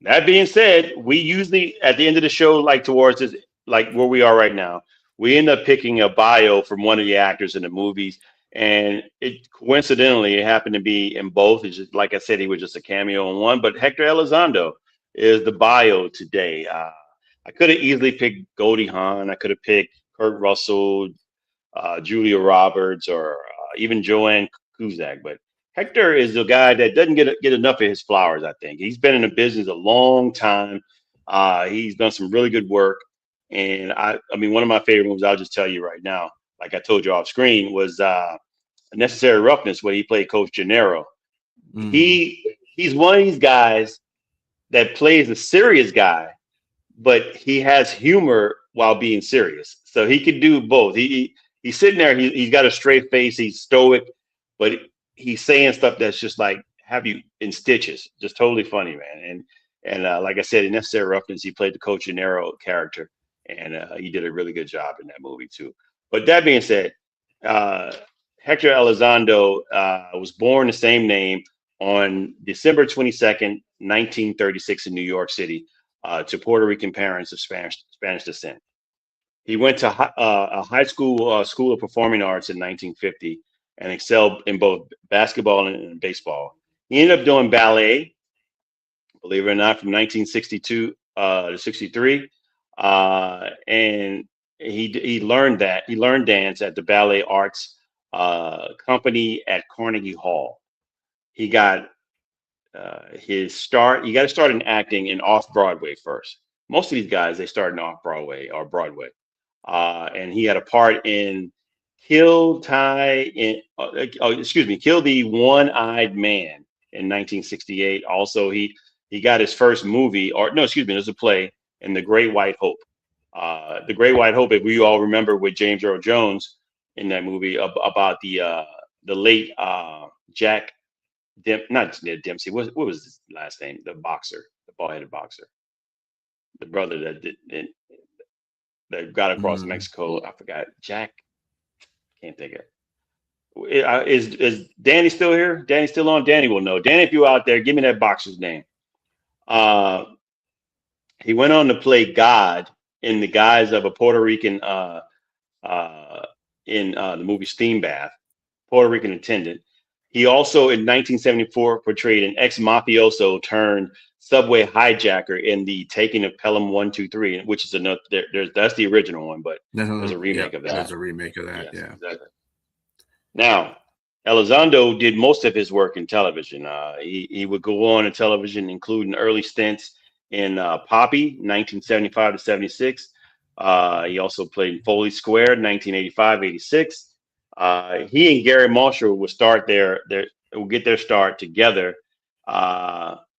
That being said, we usually at the end of the show, like towards this, like where we are right now, we end up picking a bio from one of the actors in the movies, and it coincidentally it happened to be in both. It's just like I said, he was just a cameo in one, but Hector Elizondo is the bio today. I could have easily picked Goldie Hawn. I could have picked Kurt Russell, Julia Roberts, or even Joanne Cusack. But Hector is the guy that doesn't get enough of his flowers. I think he's been in the business a long time. He's done some really good work, and I mean, one of my favorite movies. I'll just tell you right now, like I told you off screen, was Necessary Roughness, where he played Coach Gennaro. Mhm. He's one of these guys that plays a serious guy, but he has humor while being serious. So he could do both. He's sitting there. He's got a straight face. He's stoic, but he's saying stuff that's just like have you in stitches. Just totally funny, man. And like I said, in Necessary Roughness, he played the Coach Gennaro character, and he did a really good job in that movie too. But that being said, uh, Hector Elizondo was born the same name on December 22nd, 1936, in New York City to Puerto Rican parents of Spanish descent. He went to a high school school of performing arts in 1950 and excelled in both basketball and baseball. He ended up doing ballet, believe it or not, from 1962 to 63, and he learned dance at the Ballet Arts Company at Carnegie Hall. He got his start. He got to start in acting in off Broadway first. Most of these guys they start in off Broadway or Broadway, and he had a part in Kill Ty in excuse me, Kill the One-Eyed Man in 1968. Also, he got his first movie or no, excuse me, there's a play in The Great White Hope. The Great White Hope, if we all remember, with James Earl Jones in that movie about the late Jack not Ned Dempsey. What was his last name? The boxer, the bald-headed boxer, the brother that got across Mm. Mexico. I forgot. Jack. Can't think of it. Is Danny still here? Danny still on? Danny will know. Danny, if you're out there, give me that boxer's name. Uh, he went on to play God in the guise of a Puerto Rican uh, in the movie Steam Bath, Puerto Rican attendant. He also, in 1974, portrayed an ex-mafioso turned subway hijacker in the Taking of Pelham 123, which is another. That's the original one, but there's a Yeah, remake of that. there's a remake of that. Yes, Yeah. exactly. Now, Elizondo did most of his work in television. He would go on in television, including early stints in Poppy, 1975 to 76. He also played in Foley Square, 1985, 86. He and Gary Marshall would get their start together.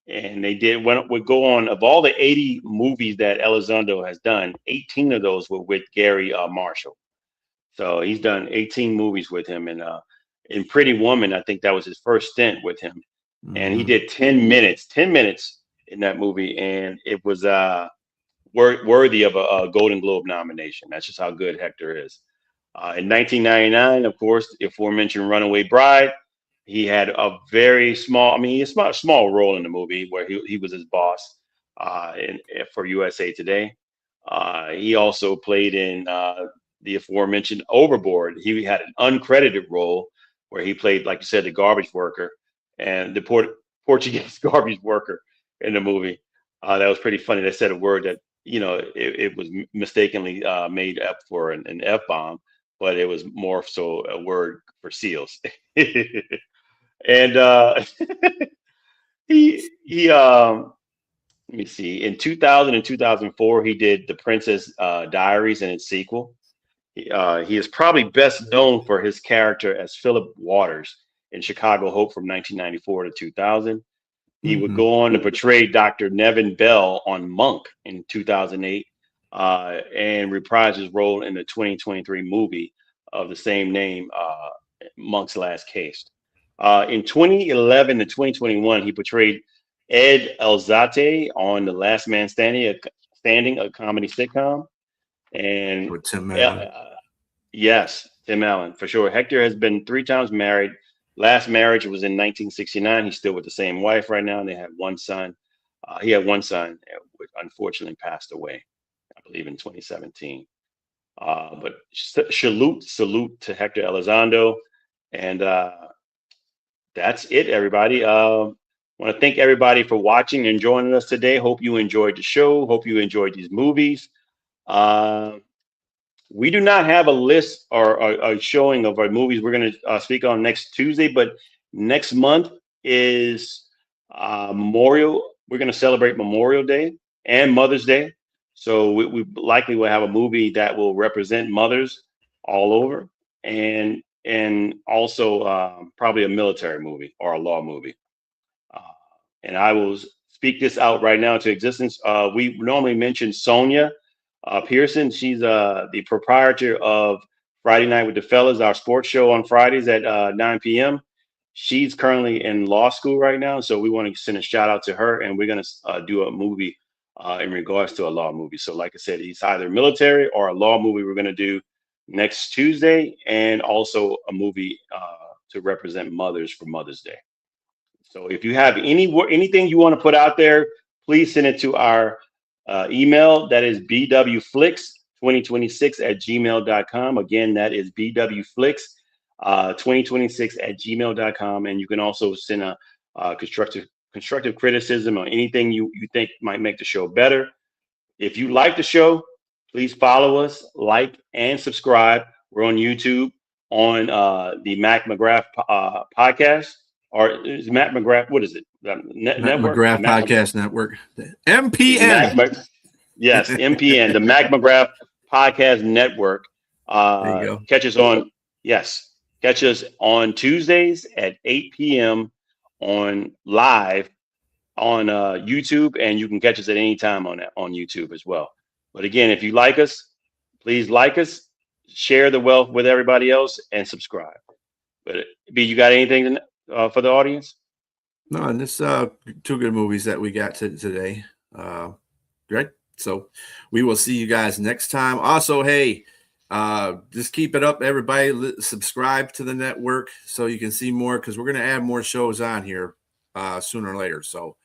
And they would go on of all the 80 movies that Elizondo has done, 18 of those were with Gary Marshall. So he's done 18 movies with him, and in Pretty Woman, I think that was his first stint with him, and he Mhm. did 10 minutes in that movie, and it was worthy of a Golden Globe nomination. That's just how good Hector is. In 1999, of course, the aforementioned Runaway Bride, he had a very small, I mean, a small role in the movie where he was his boss for USA Today. He also played in the aforementioned Overboard. He had an uncredited role where he played, like you said, the garbage worker and the Portuguese garbage worker in the movie. That was pretty funny. They said a word that it was mistakenly made up for an F-bomb, but it was more so a word for seals. And he let me see, in 2000 and 2004 he did The Princess Diaries and its sequel. He is probably best known for his character as Philip Waters in Chicago Hope from 1994 to 2000. He would go on to portray Dr. Nevin Bell on Monk in 2008 and reprise his role in the 2023 movie of the same name, Monk's Last Case. In 2011 to 2021, he portrayed Ed Elzate on The Last Man Standing, a comedy sitcom. And with Tim Allen. Yes, Tim Allen, for sure. Hector has been 3 times married. Last marriage was in 1969. He's still with the same wife right now. And they had one son. He had one son, which unfortunately passed away, I believe, in 2017. But salute to Hector Elizondo. And that's it, everybody. I want to thank everybody for watching and joining us today. Hope you enjoyed the show. Hope you enjoyed these movies. We do not have a list or a showing of our movies we're going to speak on next Tuesday, but next month is Memorial. We're going to celebrate Memorial Day and Mother's Day. So we likely will have a movie that will represent mothers all over, and also probably a military movie or a law movie. And I will speak this out right now to existence. We normally mention Sonia Pearson. She's the proprietor of Friday Night with the Fellas, our sports show on Fridays at 9 p.m. She's currently in law school right now, so we want to send a shout out to her, and we're going to do a movie in regards to a law movie. So like I said, it's either military or a law movie we're going to do next Tuesday, and also a movie to represent mothers for Mother's Day. So if you have anything you want to put out there, please send it to our email. That is bwflix2026@gmail.com. Again, that is bwflix2026@gmail.com. And you can also send a constructive criticism or anything you think might make the show better. If you like the show, please follow us, like, and subscribe. We're on YouTube on the Mac McGrath podcast. Or is Matt McGrath, what is it? Network? McGrath Podcast Network. MPN. Yes, MPN, the Mac McGrath Podcast Network. There you go. Catch us on Tuesdays at 8 p.m. on live on YouTube, and you can catch us at any time on YouTube as well. But again, if you like us, please like us, share the wealth with everybody else, and subscribe. But B, you got anything for the audience? No, and this 2 good movies that we got today. Right. So we will see you guys next time. Also, hey, just keep it up, everybody. Subscribe to the network so you can see more, because we're going to add more shows on here sooner or later. So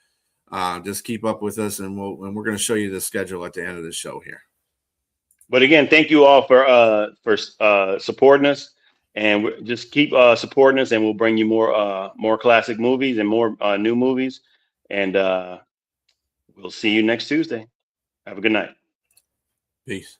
just keep up with us, and we're going to show you the schedule at the end of the show here. But again, thank you all for supporting us. And just keep supporting us, and we'll bring you more classic movies and more new movies. And we'll see you next Tuesday. Have a good night. Peace.